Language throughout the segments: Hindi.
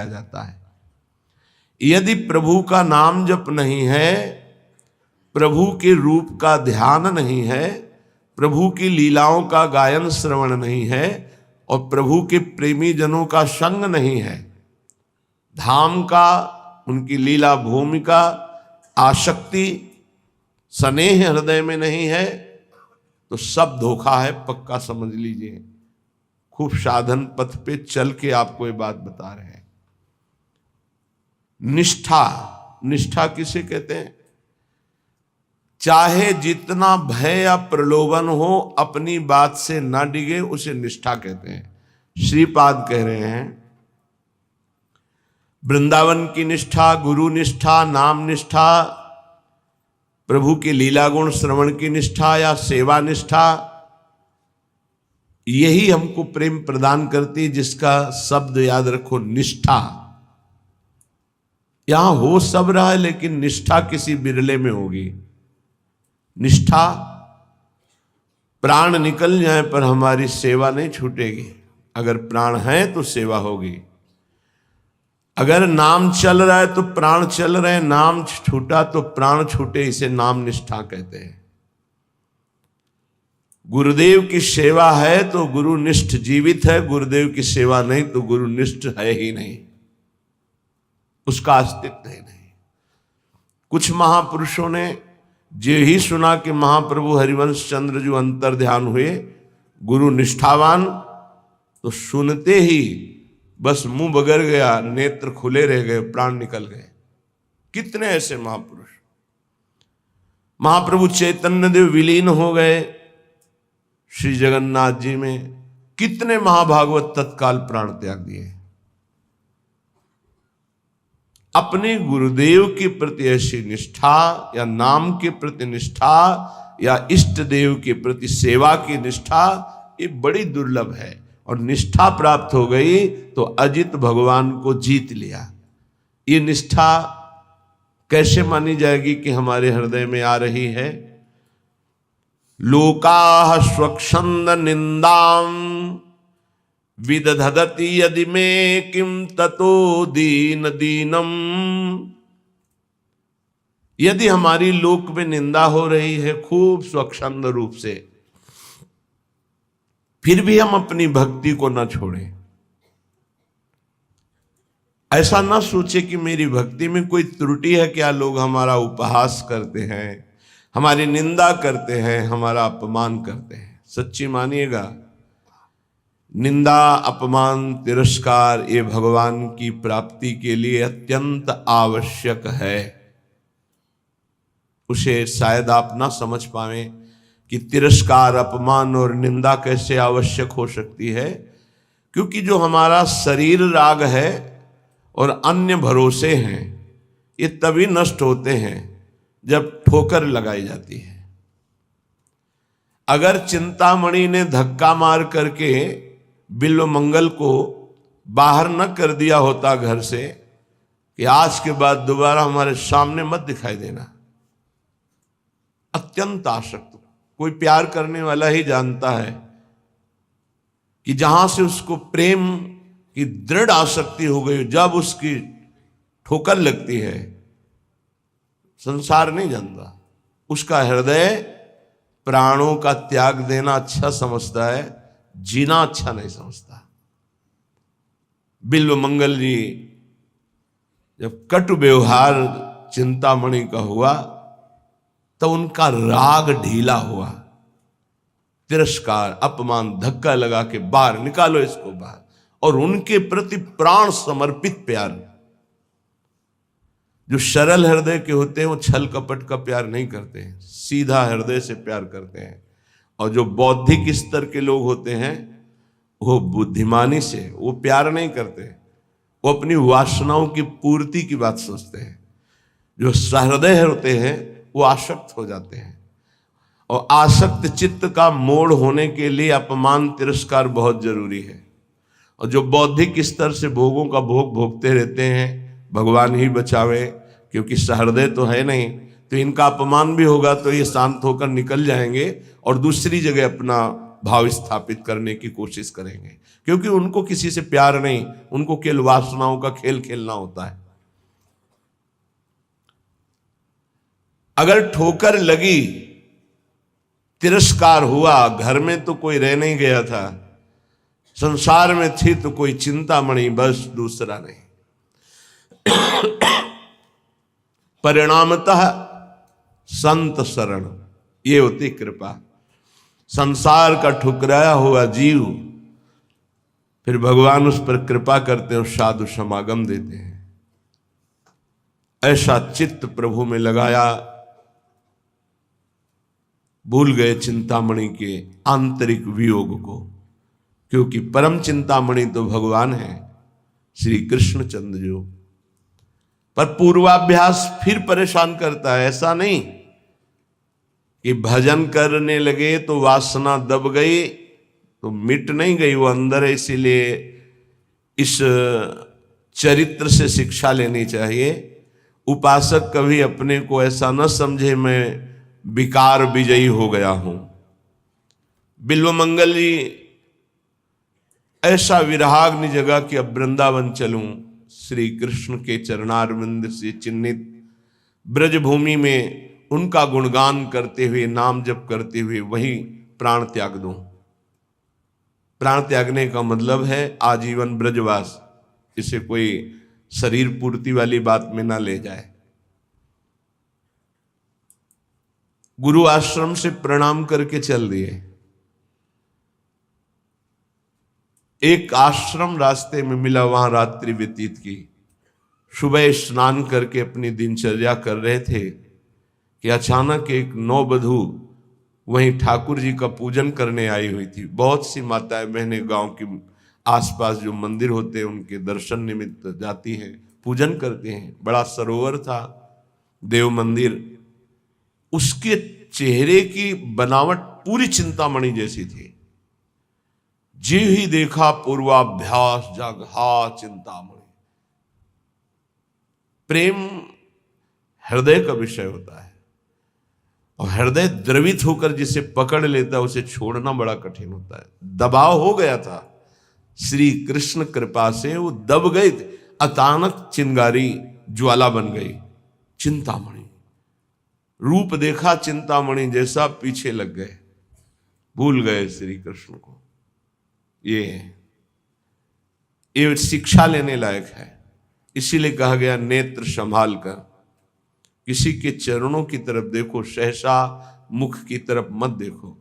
जाता है। यदि प्रभु का नाम जप नहीं है, प्रभु के रूप का ध्यान नहीं है, प्रभु की लीलाओं का गायन श्रवण नहीं है और प्रभु के प्रेमी जनों का संग नहीं है, धाम का, उनकी लीला भूमि का आसक्ति स्नेह हृदय में नहीं है, तो सब धोखा है, पक्का समझ लीजिए। खूब साधन पथ पे चल के आपको ये बात बता रहे हैं। निष्ठा, निष्ठा किसे कहते हैं? चाहे जितना भय या प्रलोभन हो, अपनी बात से ना डिगे, उसे निष्ठा कहते हैं। श्रीपाद कह रहे हैं वृंदावन की निष्ठा, गुरु निष्ठा, नाम निष्ठा, प्रभु के लीला गुण श्रवण की निष्ठा या सेवा निष्ठा, यही हमको प्रेम प्रदान करती, जिसका शब्द याद रखो, निष्ठा। यहां हो सब रहा है, लेकिन निष्ठा किसी बिरले में होगी। निष्ठा, प्राण निकल जाए पर हमारी सेवा नहीं छूटेगी। अगर प्राण है तो सेवा होगी। अगर नाम चल रहा है तो प्राण चल रहे हैं, नाम छूटा तो प्राण छूटे, इसे नाम निष्ठा कहते हैं। गुरुदेव की सेवा है तो गुरुनिष्ठ जीवित है, गुरुदेव की सेवा नहीं तो गुरुनिष्ठ है ही नहीं, उसका अस्तित्व ही नहीं। कुछ महापुरुषों ने जो ही सुना कि महाप्रभु हरिवंश चंद्र जो अंतर ध्यान हुए, गुरु निष्ठावान, तो सुनते ही बस मुंह बगर गया, नेत्र खुले रह गए, प्राण निकल गए। कितने ऐसे महापुरुष। महाप्रभु चैतन्य देव विलीन हो गए श्री जगन्नाथ जी में, कितने महाभागवत तत्काल प्राण त्याग दिए। अपने गुरुदेव के प्रति ऐसी निष्ठा या नाम के प्रति निष्ठा या इष्ट देव के प्रति सेवा की निष्ठा, ये बड़ी दुर्लभ है। और निष्ठा प्राप्त हो गई तो अजित भगवान को जीत लिया। ये निष्ठा कैसे मानी जाएगी कि हमारे हृदय में आ रही है? लोकाः स्वच्छंद निंदाम विदधति यदि में किम ततो दीन दीनम। यदि हमारी लोक में निंदा हो रही है खूब स्वच्छंद रूप से, फिर भी हम अपनी भक्ति को न छोड़ें। ऐसा ना सोचे कि मेरी भक्ति में कोई त्रुटि है। क्या लोग हमारा उपहास करते हैं, हमारी निंदा करते हैं, हमारा अपमान करते हैं। सच्ची मानिएगा, निंदा, अपमान, तिरस्कार ये भगवान की प्राप्ति के लिए अत्यंत आवश्यक है। उसे शायद आप ना समझ पाएं कि तिरस्कार, अपमान और निंदा कैसे आवश्यक हो सकती है, क्योंकि जो हमारा शरीर राग है और अन्य भरोसे हैं, ये तभी नष्ट होते हैं जब ठोकर लगाई जाती है। अगर चिंतामणि ने धक्का मार करके बिल्व मंगल को बाहर न कर दिया होता घर से कि आज के बाद दोबारा हमारे सामने मत दिखाई देना, अत्यंत आसक्त, कोई प्यार करने वाला ही जानता है कि जहां से उसको प्रेम की दृढ़ आसक्ति हो गई, जब उसकी ठोकर लगती है, संसार नहीं जानता। उसका हृदय प्राणों का त्याग देना अच्छा समझता है, जीना अच्छा नहीं समझता। बिल्व मंगल जी जब कटु व्यवहार चिंतामणि का हुआ तो उनका राग ढीला हुआ। तिरस्कार, अपमान, धक्का लगा के बाहर निकालो इसको बाहर। और उनके प्रति प्राण समर्पित प्यार। जो सरल हृदय के होते हैं वो छल कपट का प्यार नहीं करते हैं, सीधा हृदय से प्यार करते हैं। और जो बौद्धिक स्तर के लोग होते हैं वो बुद्धिमानी से वो प्यार नहीं करते, वो अपनी वासनाओं की पूर्ति की बात सोचते हैं। जो सहृदय होते हैं वो आसक्त हो जाते हैं। और आसक्त चित्त का मोड़ होने के लिए अपमान, तिरस्कार बहुत जरूरी है। और जो बौद्धिक स्तर से भोगों का भोग भोगते रहते हैं, भगवान ही बचावे, क्योंकि सहृदय तो है नहीं, तो इनका अपमान भी होगा तो ये शांत होकर निकल जाएंगे और दूसरी जगह अपना भाव स्थापित करने की कोशिश करेंगे, क्योंकि उनको किसी से प्यार नहीं, उनको केवल वासनाओं का खेल खेलना होता है। अगर ठोकर लगी, तिरस्कार हुआ, घर में तो कोई रह नहीं गया था, संसार में थी तो कोई चिंतामणि, बस दूसरा नहीं। परिणामतः संत शरण, ये होती कृपा। संसार का ठुकराया हुआ जीव, फिर भगवान उस पर कृपा करते हैं और साधु समागम देते हैं। ऐसा चित्त प्रभु में लगाया, भूल गए चिंतामणि के आंतरिक वियोग को, क्योंकि परम चिंतामणि तो भगवान है श्री कृष्णचंद्र जो। पर पूर्वाभ्यास फिर परेशान करता है। ऐसा नहीं कि भजन करने लगे तो वासना दब गई तो मिट नहीं गई, वो अंदर है। इसीलिए इस चरित्र से शिक्षा लेनी चाहिए। उपासक कभी अपने को ऐसा न समझे मैं विकार विजयी हो गया हूं। बिल्वमंगल जी ऐसा विराग्नि जगह कि अब वृंदावन चलूं, श्री कृष्ण के चरणारविंद से चिन्हित ब्रजभूमि में उनका गुणगान करते हुए, नाम जप करते हुए वहीं प्राण त्याग दूं। प्राण त्यागने का मतलब है आजीवन ब्रजवास। इसे कोई शरीर पूर्ति वाली बात में ना ले जाए। गुरु आश्रम से प्रणाम करके चल दिए। एक आश्रम रास्ते में मिला, वहां रात्रि व्यतीत की। सुबह स्नान करके अपनी दिनचर्या कर रहे थे कि अचानक एक नौवधू वहीं ठाकुर जी का पूजन करने आई हुई थी। बहुत सी माताएं बहनें गांव के आसपास जो मंदिर होते हैं उनके दर्शन निमित्त जाती हैं, पूजन करते हैं। बड़ा सरोवर था, देव मंदिर। उसके चेहरे की बनावट पूरी चिंतामणि जैसी थी। जी ही देखा पूर्वाभ्यास जगहा चिंतामणि। प्रेम हृदय का विषय होता है, और हृदय द्रवित होकर जिसे पकड़ लेता है उसे छोड़ना बड़ा कठिन होता है। दबाव हो गया था, श्री कृष्ण कृपा से वो दब गए। अचानक चिंगारी ज्वाला बन गई। चिंतामणि रूप देखा चिंतामणि जैसा, पीछे लग गए, भूल गए श्री कृष्ण को। ये शिक्षा लेने लायक है। इसीलिए कहा गया नेत्र संभाल कर, किसी के चरणों की तरफ देखो, सहसा मुख की तरफ मत देखो।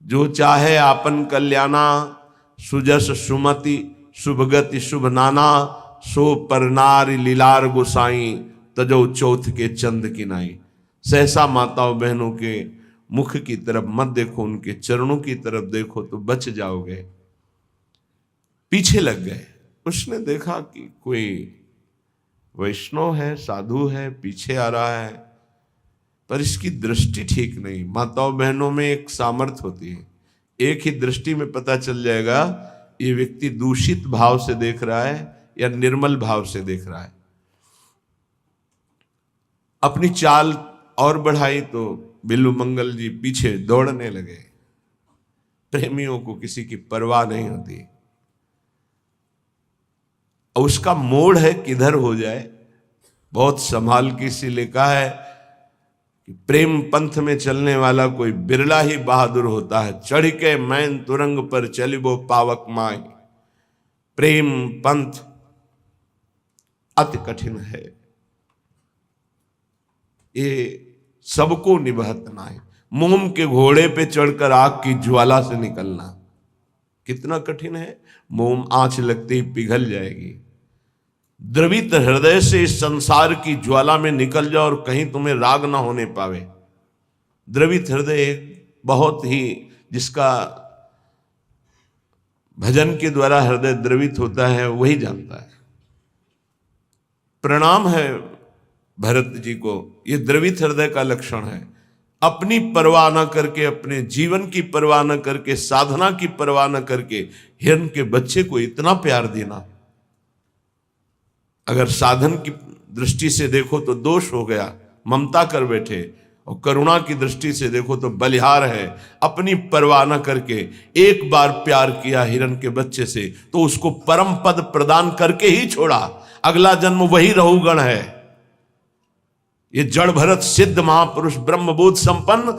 जो चाहे आपन कल्याणा, सुजस सुमति शुभगति शुभ नाना, सो परनार लीलार गोसाई, तजो चौथ के चंद की नाई। सहसा माताओं बहनों के मुख की तरफ मत देखो, उनके चरणों की तरफ देखो तो बच जाओगे। पीछे लग गए। उसने देखा कि कोई वैष्णव है, साधु है, पीछे आ रहा है, पर इसकी दृष्टि ठीक नहीं। माताओं बहनों में एक सामर्थ्य होती है, एक ही दृष्टि में पता चल जाएगा ये व्यक्ति दूषित भाव से देख रहा है या निर्मल भाव से देख रहा है। अपनी चाल और बढ़ाई तो बिल्वमंगल जी पीछे दौड़ने लगे। प्रेमियों को किसी की परवाह नहीं होती। उसका मोड़ है किधर हो जाए, बहुत संभाल के इसीलिए कहा है कि प्रेम पंथ में चलने वाला कोई बिरला ही बहादुर होता है। चढ़ के मैन तुरंग पर चलिबो पावक माई। प्रेम पंथ अति कठिन है, ये सबको निभत ना है। मोम के घोड़े पे चढ़कर आग की ज्वाला से निकलना कितना कठिन है। मोम आंच लगते ही पिघल जाएगी। द्रवित हृदय से इस संसार की ज्वाला में निकल जाओ और कहीं तुम्हें राग ना होने पावे। द्रवित हृदय बहुत ही, जिसका भजन के द्वारा हृदय द्रवित होता है वही जानता है। प्रणाम है भरत जी को, ये द्रवित हृदय का लक्षण है। अपनी परवाह न करके, अपने जीवन की परवाह न करके, साधना की परवाह न करके हिरण के बच्चे को इतना प्यार देना। अगर साधन की दृष्टि से देखो तो दोष हो गया, ममता कर बैठे, और करुणा की दृष्टि से देखो तो बलिहार है, अपनी परवाह न करके एक बार प्यार किया हिरण के बच्चे से तो उसको परम पद प्रदान करके ही छोड़ा, अगला जन्म वही रहुगण है। ये जड़ भरत सिद्ध महापुरुष ब्रह्मबोध संपन्न